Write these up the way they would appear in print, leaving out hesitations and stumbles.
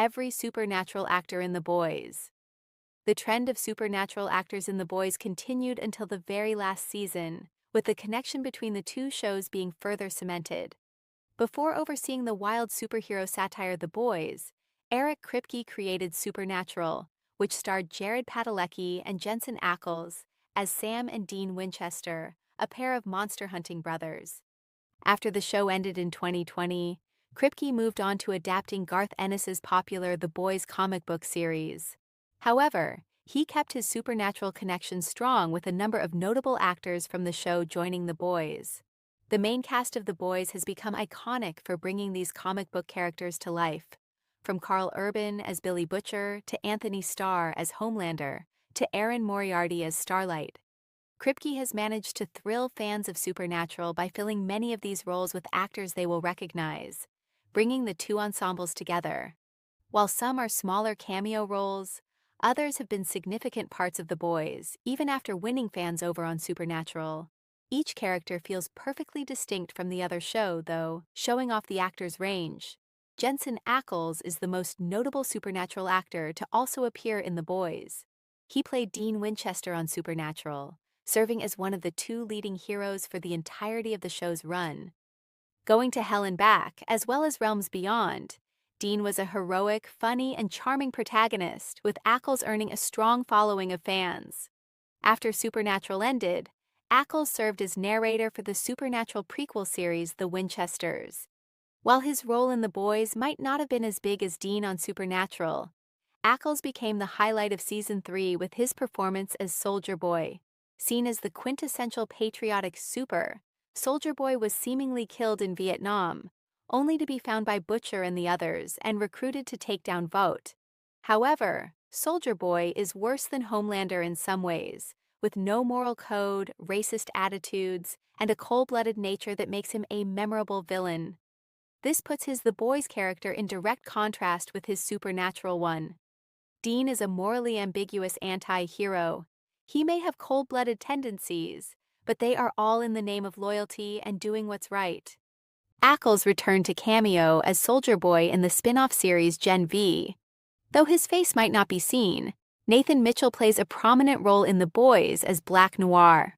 every supernatural actor in The Boys. The trend of supernatural actors in The Boys continued until the very last season, with the connection between the two shows being further cemented. Before overseeing the wild superhero satire The Boys, Eric Kripke created Supernatural, which starred Jared Padalecki and Jensen Ackles as Sam and Dean Winchester, a pair of monster hunting brothers. After the show ended in 2020, Kripke moved on to adapting Garth Ennis's popular The Boys comic book series. However, he kept his supernatural connection strong with a number of notable actors from the show joining The Boys. The main cast of The Boys has become iconic for bringing these comic book characters to life. From Carl Urban as Billy Butcher to Anthony Starr as Homelander to Erin Moriarty as Starlight. Kripke has managed to thrill fans of Supernatural by filling many of these roles with actors they will recognize, bringing the two ensembles together. While some are smaller cameo roles, others have been significant parts of The Boys, even after winning fans over on Supernatural. Each character feels perfectly distinct from the other show, though, showing off the actor's range. Jensen Ackles is the most notable Supernatural actor to also appear in The Boys. He played Dean Winchester on Supernatural, serving as one of the two leading heroes for the entirety of the show's run. Going to Hell and Back, as well as Realms Beyond, Dean was a heroic, funny, and charming protagonist, with Ackles earning a strong following of fans. After Supernatural ended, Ackles served as narrator for the Supernatural prequel series The Winchesters. While his role in The Boys might not have been as big as Dean on Supernatural, Ackles became the highlight of Season 3 with his performance as Soldier Boy. Seen as the quintessential patriotic super, Soldier Boy was seemingly killed in Vietnam, only to be found by Butcher and the others and recruited to take down Vought. However, Soldier Boy is worse than Homelander in some ways, with no moral code, racist attitudes, and a cold-blooded nature that makes him a memorable villain. This puts his The Boys character in direct contrast with his supernatural one. Dean is a morally ambiguous anti-hero. He may have cold-blooded tendencies, but they are all in the name of loyalty and doing what's right. Ackles returned to cameo as Soldier Boy in the spin-off series Gen V. Though his face might not be seen, Nathan Mitchell plays a prominent role in The Boys as Black Noir.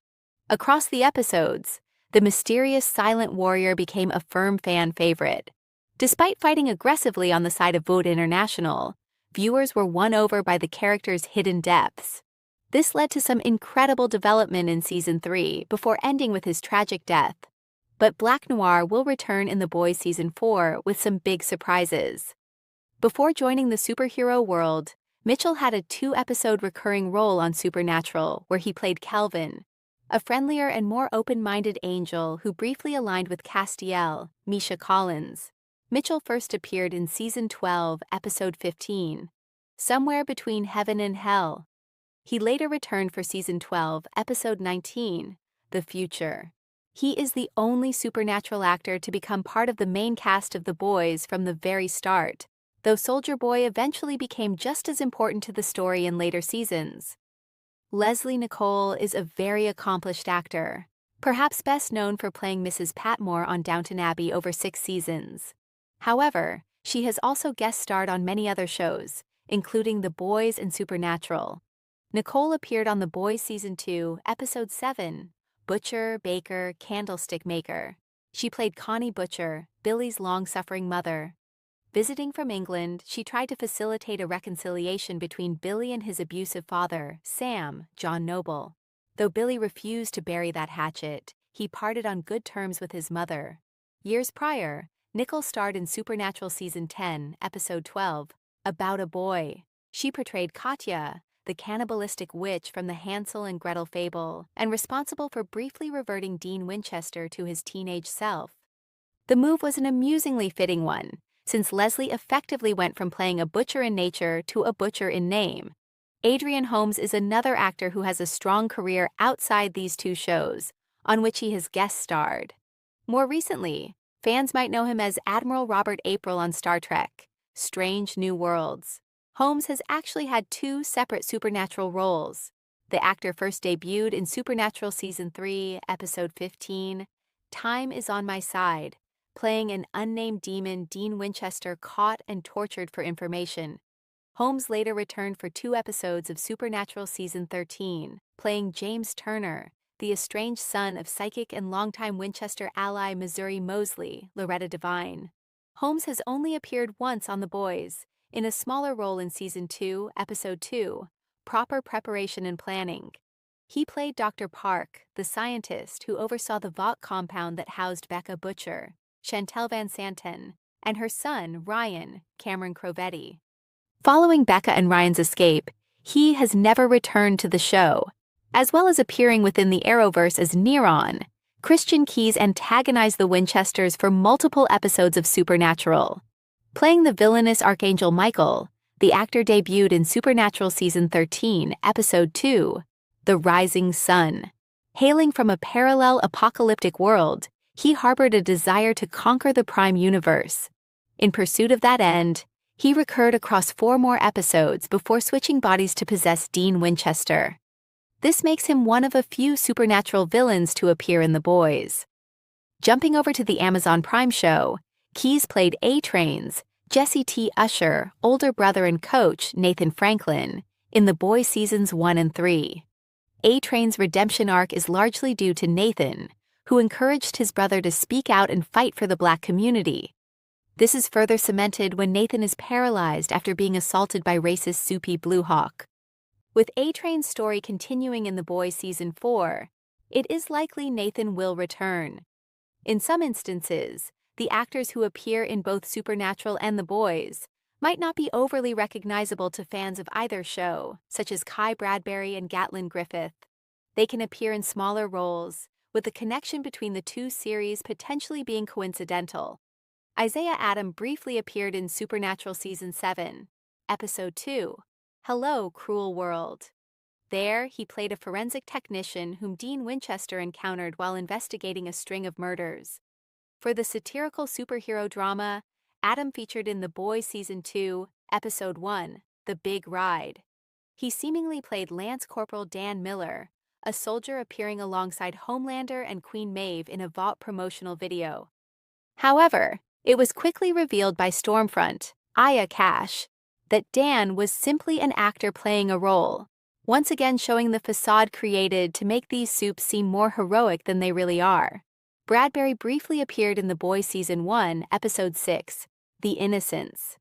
Across the episodes, the mysterious silent warrior became a firm fan favorite. Despite fighting aggressively on the side of Vought International, viewers were won over by the character's hidden depths. This led to some incredible development in Season 3 before ending with his tragic death. But Black Noir will return in The Boys Season 4 with some big surprises. Before joining the superhero world, Mitchell had a 2-episode recurring role on Supernatural where he played Kelvin, a friendlier and more open-minded angel who briefly aligned with Castiel, Misha Collins. Mitchell first appeared in Season 12, Episode 15, Somewhere Between Heaven and Hell. He later returned for Season 12, Episode 19, The Future. He is the only supernatural actor to become part of the main cast of The Boys from the very start, though Soldier Boy eventually became just as important to the story in later seasons. Leslie Nicole is a very accomplished actor, perhaps best known for playing Mrs. Patmore on Downton Abbey over 6 seasons. However, she has also guest starred on many other shows, including The Boys and Supernatural. Nicole appeared on The Boys Season 2, Episode 7, Butcher, Baker, Candlestick Maker. She played Connie Butcher, Billy's long-suffering mother. Visiting from England, she tried to facilitate a reconciliation between Billy and his abusive father, Sam, John Noble. Though Billy refused to bury that hatchet, he parted on good terms with his mother. Years prior, Nicole starred in Supernatural Season 10, Episode 12, About a Boy. She portrayed Katya, the cannibalistic witch from the Hansel and Gretel fable, and responsible for briefly reverting Dean Winchester to his teenage self. The move was an amusingly fitting one, since Leslie effectively went from playing a butcher in nature to a butcher in name. Adrian Holmes is another actor who has a strong career outside these two shows, on which he has guest starred. More recently, fans might know him as Admiral Robert April on Star Trek, Strange New Worlds. Holmes has actually had 2 separate supernatural roles. The actor first debuted in Supernatural Season 3, Episode 15, Time is on My Side, playing an unnamed demon Dean Winchester caught and tortured for information. Holmes later returned for 2 episodes of Supernatural Season 13, playing James Turner, the estranged son of psychic and longtime Winchester ally Missouri Mosley, Loretta Devine. Holmes has only appeared once on The Boys, in a smaller role in Season 2, Episode 2, Proper Preparation and Planning. He played Dr. Park, the scientist who oversaw the Vought compound that housed Becca Butcher, Chantel Van Santen, and her son, Ryan, Cameron Crovetti. Following Becca and Ryan's escape, he has never returned to the show. As well as appearing within the Arrowverse as Neron, Christian Keyes antagonized the Winchesters for multiple episodes of Supernatural. Playing the villainous Archangel Michael, the actor debuted in Supernatural Season 13, Episode 2, The Rising Sun. Hailing from a parallel apocalyptic world, he harbored a desire to conquer the Prime Universe. In pursuit of that end, he recurred across 4 more episodes before switching bodies to possess Dean Winchester. This makes him one of a few supernatural villains to appear in The Boys. Jumping over to the Amazon Prime show, Keyes played A-Train's Jesse T. Usher, older brother and coach Nathan Franklin, in The Boys Seasons 1 and 3. A-Train's redemption arc is largely due to Nathan, who encouraged his brother to speak out and fight for the Black community. This is further cemented when Nathan is paralyzed after being assaulted by racist Soupy Bluehawk. With A-Train's story continuing in The Boys Season 4, it is likely Nathan will return. In some instances, the actors who appear in both Supernatural and The Boys might not be overly recognizable to fans of either show, such as Kai Bradbury and Gatlin Griffith. They can appear in smaller roles, with the connection between the 2 series potentially being coincidental. Isaiah Adam briefly appeared in Supernatural Season 7, Episode 2, Hello, Cruel World. There, he played a forensic technician whom Dean Winchester encountered while investigating a string of murders. For the satirical superhero drama, Adam featured in The Boys Season 2, Episode 1, The Big Ride. He seemingly played Lance Corporal Dan Miller, a soldier appearing alongside Homelander and Queen Maeve in a Vought promotional video. However, it was quickly revealed by Stormfront, Aya Cash, that Dan was simply an actor playing a role, once again showing the facade created to make these soups seem more heroic than they really are. Bradbury briefly appeared in The Boys Season 1, Episode 6, The Innocents.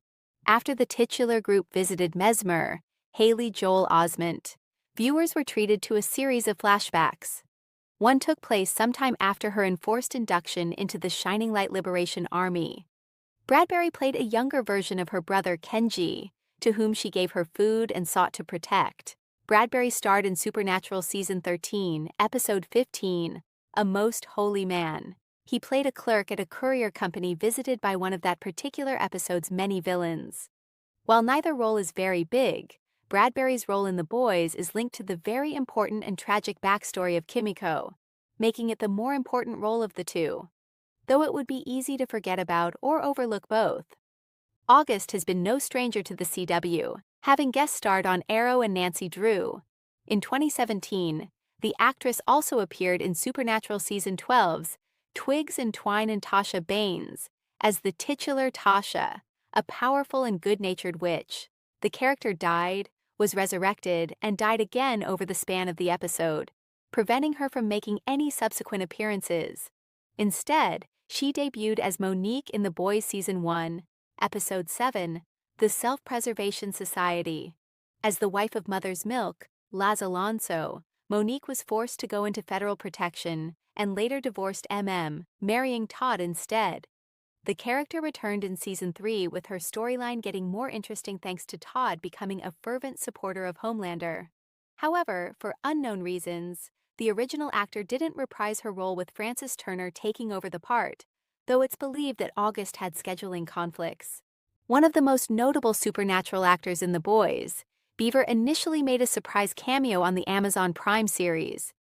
After the titular group visited Mesmer, Haley Joel Osment, viewers were treated to a series of flashbacks. One took place sometime after her enforced induction into the Shining Light Liberation Army. Bradbury played a younger version of her brother Kenji, to whom she gave her food and sought to protect. Bradbury starred in Supernatural Season 13, Episode 15, A Most Holy Man. He played a clerk at a courier company visited by one of that particular episode's many villains. While neither role is very big, Bradbury's role in The Boys is linked to the very important and tragic backstory of Kimiko, making it the more important role of the 2, though it would be easy to forget about or overlook both. August has been no stranger to the CW, having guest starred on Arrow and Nancy Drew. In 2017, the actress also appeared in Supernatural Season 12's Twigs and Twine and Tasha Baines as the titular Tasha, a powerful and good-natured witch. The character died, was resurrected, and died again over the span of the episode, preventing her from making any subsequent appearances. Instead, she debuted as Monique in The Boys Season 1, Episode 7, The Self-Preservation Society. As the wife of Mother's Milk, Laz Alonso, Monique was forced to go into federal protection and later divorced marrying Todd instead. The character returned in Season 3 with her storyline getting more interesting thanks to Todd becoming a fervent supporter of Homelander. However, for unknown reasons, the original actor didn't reprise her role with Frances Turner taking over the part, though it's believed that August had scheduling conflicts. One of the most notable Supernatural actors in The Boys, Beaver initially made a surprise cameo on the Amazon Prime series.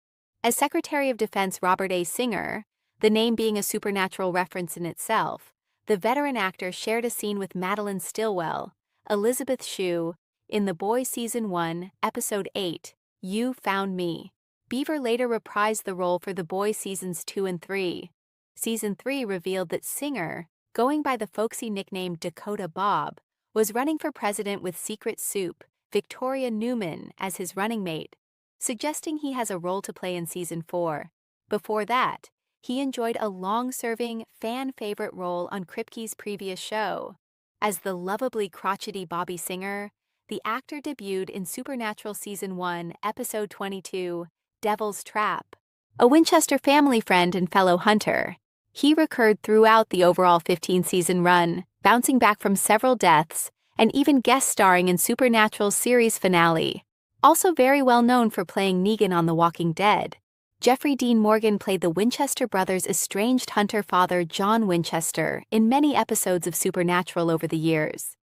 As Secretary of Defense Robert A. Singer, the name being a Supernatural reference in itself, the veteran actor shared a scene with Madeline Stillwell, Elizabeth Shue, in The Boys Season 1, Episode 8, You Found Me. Beaver later reprised the role for The Boys Seasons 2 and 3. Season 3 revealed that singer, going by the folksy nickname Dakota Bob, was running for president with Secret Soup, Victoria Newman, as his running mate, suggesting he has a role to play in Season 4. Before that, he enjoyed a long-serving, fan-favorite role on Kripke's previous show. As the lovably crotchety Bobby Singer, the actor debuted in Supernatural Season 1, Episode 22, Devil's Trap. A Winchester family friend and fellow hunter, he recurred throughout the overall 15-season run, bouncing back from several deaths and even guest starring in Supernatural's series finale. Also very well known for playing Negan on The Walking Dead, Jeffrey Dean Morgan played the Winchester brothers' estranged hunter father John Winchester in many episodes of Supernatural over the years.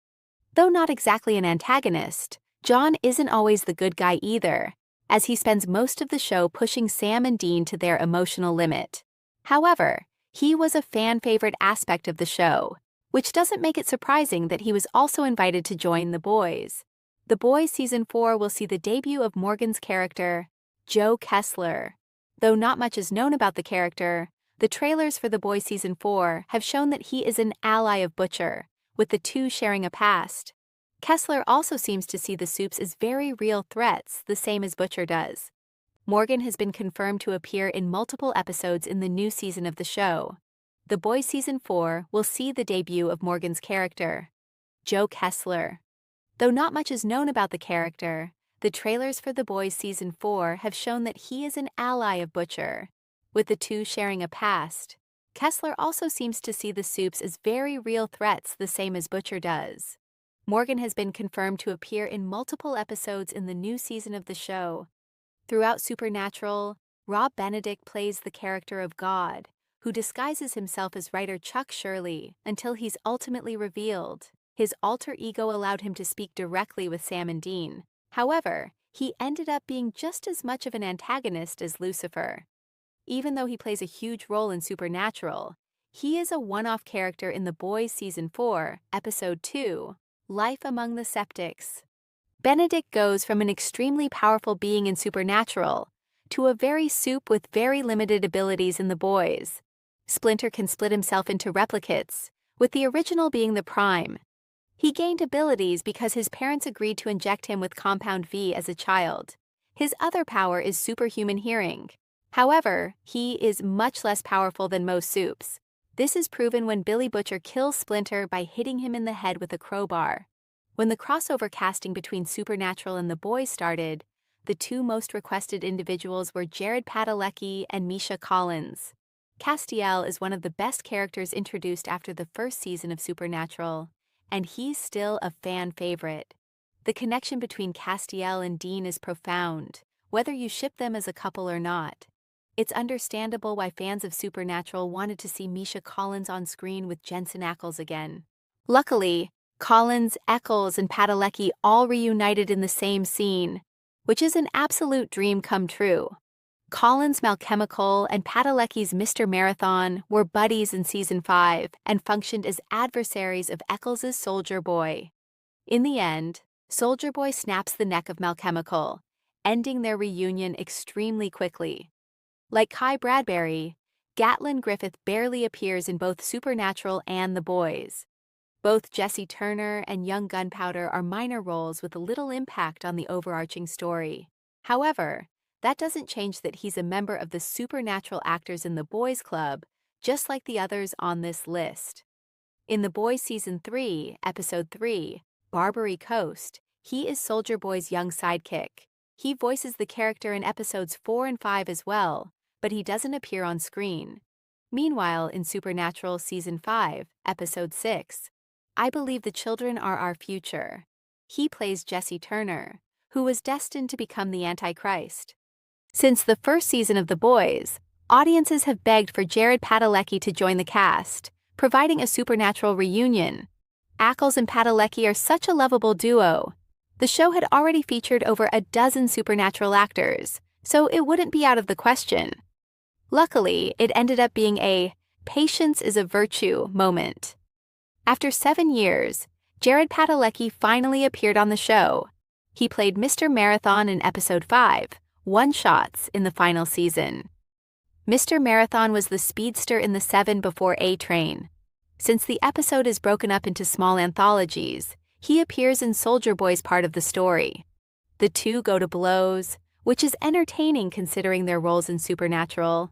Though not exactly an antagonist, John isn't always the good guy either, as he spends most of the show pushing Sam and Dean to their emotional limit. However, he was a fan-favorite aspect of the show, which doesn't make it surprising that he was also invited to join The Boys. The Boys Season 4 will see the debut of Morgan's character, Joe Kessler. Though not much is known about the character, the trailers for The Boys Season 4 have shown that he is an ally of Butcher, with the two sharing a past. Kessler also seems to see the Soups as very real threats, the same as Butcher does. Morgan has been confirmed to appear in multiple episodes in the new season of the show. The Boys Season 4 will see the debut of Morgan's character, Joe Kessler. Though not much is known about the character, the trailers for The Boys Season 4 have shown that he is an ally of Butcher, with the two sharing a past. Kessler also seems to see the Soups as very real threats, the same as Butcher does. Morgan has been confirmed to appear in multiple episodes in the new season of the show. Throughout Supernatural, Rob Benedict plays the character of God, who disguises himself as writer Chuck Shirley until he's ultimately revealed. His alter ego allowed him to speak directly with Sam and Dean. However, he ended up being just as much of an antagonist as Lucifer. Even though he plays a huge role in Supernatural, he is a one-off character in The Boys Season 4, Episode 2, Life Among the Septics. Benedict goes from an extremely powerful being in Supernatural to a very soup with very limited abilities in The Boys. Splinter can split himself into replicates, with the original being the Prime. He gained abilities because his parents agreed to inject him with Compound V as a child. His other power is superhuman hearing. However, he is much less powerful than most soups. This is proven when Billy Butcher kills Splinter by hitting him in the head with a crowbar. When the crossover casting between Supernatural and The Boys started, the two most requested individuals were Jared Padalecki and Misha Collins. Castiel is one of the best characters introduced after the first season of Supernatural, and he's still a fan favorite. The connection between Castiel and Dean is profound, whether you ship them as a couple or not. It's understandable why fans of Supernatural wanted to see Misha Collins on screen with Jensen Ackles again. Luckily, Collins, Ackles, and Padalecki all reunited in the same scene, which is an absolute dream come true. Collins' Malchemical and Padalecki's Mr. Marathon were buddies in Season 5 and functioned as adversaries of Eccles' Soldier Boy. In the end, Soldier Boy snaps the neck of Malchemical, ending their reunion extremely quickly. Like Kai Bradbury, Gatlin Griffith barely appears in both Supernatural and The Boys. Both Jesse Turner and Young Gunpowder are minor roles with little impact on the overarching story. However, that doesn't change that he's a member of the Supernatural Actors in The Boys Club, just like the others on this list. In The Boys Season 3, Episode 3, Barbary Coast, he is Soldier Boy's young sidekick. He voices the character in Episodes 4 and 5 as well, but he doesn't appear on screen. Meanwhile, in Supernatural Season 5, Episode 6, I Believe the Children Are Our Future, he plays Jesse Turner, who was destined to become the Antichrist. Since the first season of The Boys, audiences have begged for Jared Padalecki to join the cast, providing a Supernatural reunion. Ackles and Padalecki are such a lovable duo. The show had already featured over a dozen Supernatural actors, so it wouldn't be out of the question. Luckily, it ended up being a "patience is a virtue" moment. After 7 years, Jared Padalecki finally appeared on the show. He played Mr. Marathon in Episode 5, One Shots in the final season. Mr. Marathon was the speedster in the 7 before A-Train. Since the episode is broken up into small anthologies, he appears in Soldier Boy's part of the story. The two go to blows, which is entertaining considering their roles in Supernatural.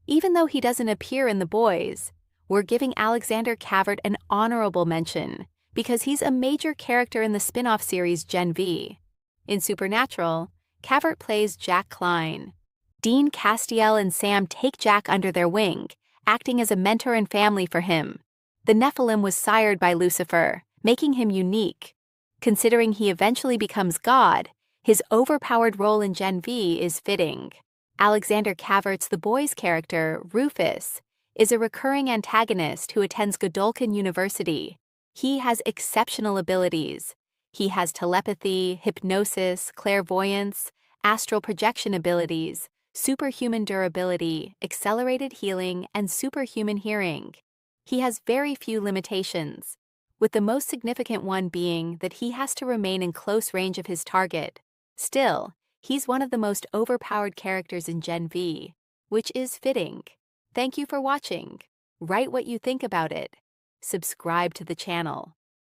Even though he doesn't appear in The Boys, we're giving Alexander Cavert an honorable mention because he's a major character in the spin-off series Gen V. In Supernatural, Cavert plays Jack Klein. Dean Castiel and Sam take Jack under their wing, acting as a mentor and family for him. The Nephilim was sired by Lucifer, making him unique. Considering he eventually becomes God, his overpowered role in Gen V is fitting. Alexander Cavert's The Boys character, Rufus, is a recurring antagonist who attends Godolphin University. He has exceptional abilities. He has telepathy, hypnosis, clairvoyance, astral projection abilities, superhuman durability, accelerated healing, and superhuman hearing. He has very few limitations, with the most significant one being that he has to remain in close range of his target. Still, he's one of the most overpowered characters in Gen V, which is fitting. Thank you for watching. Write what you think about it. Subscribe to the channel.